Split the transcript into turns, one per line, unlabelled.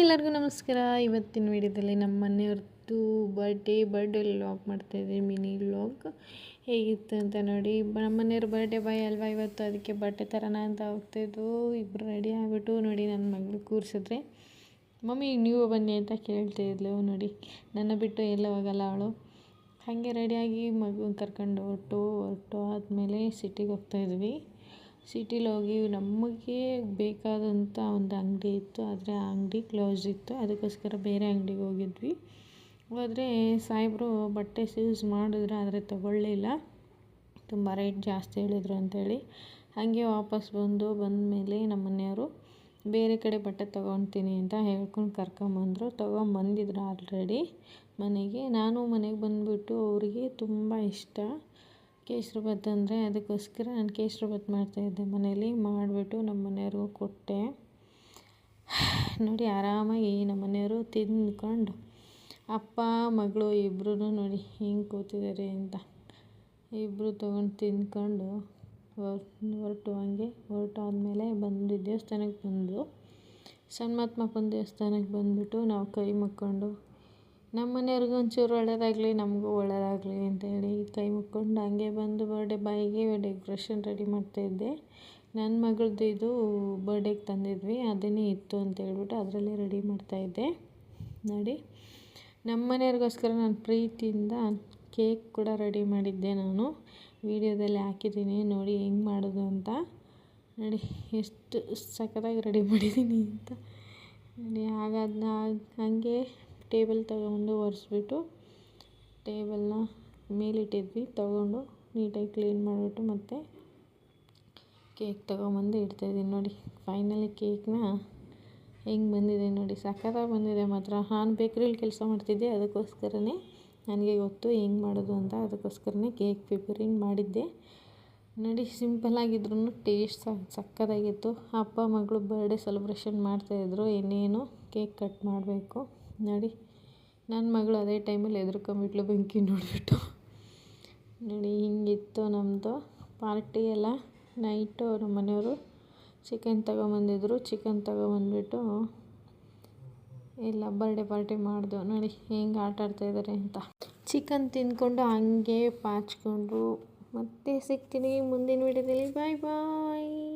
ಎಲ್ಲರಿಗೂ ನಮಸ್ಕಾರ. ಇವತ್ತಿನ ವಿಡಿಯೋದಲ್ಲಿ ನಮ್ಮ ಮನೆಯವ್ರದ್ದು ಬರ್ಡೇ ವ್ಲಾಗ್ ಮಾಡ್ತಾಯಿದ್ದೀವಿ. ಮಿನಿ ವ್ಲಾಗ್ ಹೇಗಿತ್ತು ಅಂತ ನೋಡಿ. ನಮ್ಮ ಮನೆಯವ್ರ ಬರ್ಡೇ ಬಾಯ್ ಅಲ್ವಾ ಇವತ್ತು, ಅದಕ್ಕೆ ಬಟ್ಟೆ ತರೋಣ ಅಂತ ಹೋಗ್ತಾಯಿದ್ದು. ಇಬ್ಬರು ರೆಡಿ ಆಗಿಬಿಟ್ಟು ನೋಡಿ ನನ್ನ ಮಗಳು ಕೂರಿಸಿದ್ರೆ, ಮಮ್ಮಿ ನೀವು ಬನ್ನಿ ಅಂತ ಕೇಳ್ತಾಯಿದ್ಲು. ನೋಡಿ ನನ್ನ ಬಿಟ್ಟು ಎಲ್ಲ ಹೋಗಲ್ಲ ಅವಳು. ಹಾಗೆ ರೆಡಿಯಾಗಿ ಮಗುನ ಕರ್ಕೊಂಡು ಹೊರಟು ಆದಮೇಲೆ ಸಿಟಿಗೆ ಹೋಗ್ತಾಯಿದ್ವಿ. ಸಿಟಿಲಿ ಹೋಗಿ ನಮಗೆ ಬೇಕಾದಂಥ ಒಂದು ಅಂಗಡಿ ಇತ್ತು, ಆದರೆ ಆ ಅಂಗಡಿ ಕ್ಲೋಸ್ ಇತ್ತು. ಅದಕ್ಕೋಸ್ಕರ ಬೇರೆ ಅಂಗಡಿಗೆ ಹೋಗಿದ್ವಿ. ಹೋದರೆ ಸಾಹೇಬರು ಬಟ್ಟೆ ಯೂಸ್ ಮಾಡಿದ್ರೆ ಆದರೆ ತೊಗೊಳ್ಳಿಲ್ಲ, ತುಂಬ ರೇಟ್ ಜಾಸ್ತಿ ಹೇಳಿದ್ರು ಅಂಥೇಳಿ. ಹಾಗೆ ವಾಪಸ್ ಬಂದಮೇಲೆ ನಮ್ಮ ಮನೆಯವರು ಬೇರೆ ಕಡೆ ಬಟ್ಟೆ ತೊಗೊಳ್ತೀನಿ ಅಂತ ಹೇಳ್ಕೊಂಡು ಕರ್ಕೊಂಬಂದರು. ತೊಗೊಂಬಂದಿದ್ರು ಆಲ್ರೆಡಿ ಮನೆಗೆ. ನಾನು ಮನೆಗೆ ಬಂದುಬಿಟ್ಟು ಅವರಿಗೆ ತುಂಬ ಇಷ್ಟ ಕೇಸರಿಬಾತ್ ಅಂದರೆ, ಅದಕ್ಕೋಸ್ಕರ ನಾನು ಕೇಸರಿಬಾತ್ ಮಾಡ್ತಾಯಿದ್ದೆ ಮನೇಲಿ. ಮಾಡಿಬಿಟ್ಟು ನಮ್ಮ ಮನೆಯವ್ರಿಗೂ ಕೊಟ್ಟೆ. ನೋಡಿ ಆರಾಮಾಗಿ ನಮ್ಮ ಮನೆಯವರು ತಿಂದ್ಕೊಂಡು, ಅಪ್ಪ ಮಗಳು ಇಬ್ಬರೂ ನೋಡಿ ಹೆಂಗೆ ಕೂತಿದ್ದಾರೆ ಅಂತ. ಇಬ್ಬರು ತೊಗೊಂಡು ತಿಂದ್ಕೊಂಡು ಹೊರಟಾದ್ಮೇಲೆ ಬಂದು ದೇವಸ್ಥಾನಕ್ಕೆ ಬಂದು ಸನ್ಮಾತ್ಮಪ್ಪನ ದೇವಸ್ಥಾನಕ್ಕೆ ಬಂದುಬಿಟ್ಟು ನಾವು ಕೈ ಮುಕ್ಕೊಂಡು, ನಮ್ಮ ಮನೆಯವ್ರಿಗೂ ಒಂಚೂರು ಒಳ್ಳೆಯದಾಗಲಿ ನಮಗೂ ಒಳ್ಳೆಯದಾಗಲಿ ಅಂತೇಳಿ ಕೈ ಮುಕ್ಕೊಂಡು ಹಂಗೆ ಬಂದು ಬರ್ಡೇ ಬಾಯಿಗೆ ಡೆಕೋರೇಷನ್ ರೆಡಿ ಮಾಡ್ತಾಯಿದ್ದೆ. ನನ್ನ ಮಗಳದ್ದು ಇದು ಬರ್ಡೇಗೆ ತಂದಿದ್ವಿ, ಅದನ್ನೇ ಇತ್ತು ಅಂತೇಳ್ಬಿಟ್ಟು ಅದರಲ್ಲೇ ರೆಡಿ ಮಾಡ್ತಾಯಿದ್ದೆ. ನೋಡಿ ನಮ್ಮ ಮನೆಯವ್ರಿಗೋಸ್ಕರ ನಾನು ಪ್ರೀತಿಯಿಂದ ಕೇಕ್ ಕೂಡ ರೆಡಿ ಮಾಡಿದ್ದೆ. ನಾನು ವಿಡಿಯೋದಲ್ಲಿ ಹಾಕಿದ್ದೀನಿ ನೋಡಿ ಹೆಂಗೆ ಮಾಡೋದು ಅಂತ. ನೋಡಿ ಎಷ್ಟು ಸಖತ್ತಾಗಿ ರೆಡಿ ಮಾಡಿದ್ದೀನಿ ಅಂತ ನೋಡಿ. ಹಾಗೆ ಟೇಬಲ್ ತೊಗೊಂಡು ಒರೆಸ್ಬಿಟ್ಟು ಟೇಬಲ್ನ ಮೇಲಿಟ್ಟಿದ್ವಿ. ತೊಗೊಂಡು ನೀಟಾಗಿ ಕ್ಲೀನ್ ಮಾಡಿಬಿಟ್ಟು ಮತ್ತೆ ಕೇಕ್ ತೊಗೊಂಬಂದು ಇಡ್ತಾಯಿದ್ದೀನಿ. ನೋಡಿ ಫೈನಲಿ ಕೇಕ್ನ ಹೆಂಗೆ ಬಂದಿದೆ ನೋಡಿ, ಸಖತ್ತಾಗಿ ಬಂದಿದೆ ಮಾತ್ರ. ನಾನು ಬೇಕ್ರಿಲಿ ಕೆಲಸ ಮಾಡ್ತಿದ್ದೆ, ಅದಕ್ಕೋಸ್ಕರನೇ ನನಗೆ ಗೊತ್ತು ಹೆಂಗೆ ಮಾಡೋದು ಅಂತ. ಅದಕ್ಕೋಸ್ಕರನೇ ಕೇಕ್ ಪ್ರಿಪೇರಿಂಗ್ ಮಾಡಿದ್ದೆ. ನೋಡಿ ಸಿಂಪಲ್ಲಾಗಿದ್ರೂ ಟೇಸ್ಟ್ ಸಖತ್ತಾಗಿತ್ತು. ಅಪ್ಪ ಮಗಳು ಬರ್ಡೇ ಸೆಲೆಬ್ರೇಷನ್ ಮಾಡ್ತಾಯಿದ್ರು, ಇನ್ನೇನು ಕೇಕ್ ಕಟ್ ಮಾಡಬೇಕು. ನೋಡಿ ನನ್ನ ಮಗಳು ಅದೇ ಟೈಮಲ್ಲಿ ಹೆದರ್ಕೊಂಬಿಟ್ಲು ಬೆಂಕಿ ನೋಡಿಬಿಟ್ಟು. ನೋಡಿ ಹಿಂಗಿತ್ತು ನಮ್ಮದು ಪಾರ್ಟಿ ಎಲ್ಲ. ನೈಟು ನಮ್ಮ ಮನೆಯವರು ಚಿಕನ್ ತೊಗೊಂಬಂದಿದ್ರು. ಚಿಕನ್ ತೊಗೊಂಬಂದ್ಬಿಟ್ಟು ಎಲ್ಲ ಬರ್ಡೇ ಪಾರ್ಟಿ ಮಾಡಿದೆವು. ನೋಡಿ ಹೆಂಗೆ ಆಟ ಆಡ್ತಾಯಿದ್ದಾರೆ ಅಂತ. ಚಿಕನ್ ತಿಂದ್ಕೊಂಡು ಹಂಗೆ ಪಾಚ್ಕೊಂಡು ಮತ್ತೆ ಸಿಗ್ತೀನಿ ಮುಂದಿನ ವಿಡಿಯೋದಲ್ಲಿ. ಬಾಯ್ ಬಾಯ್.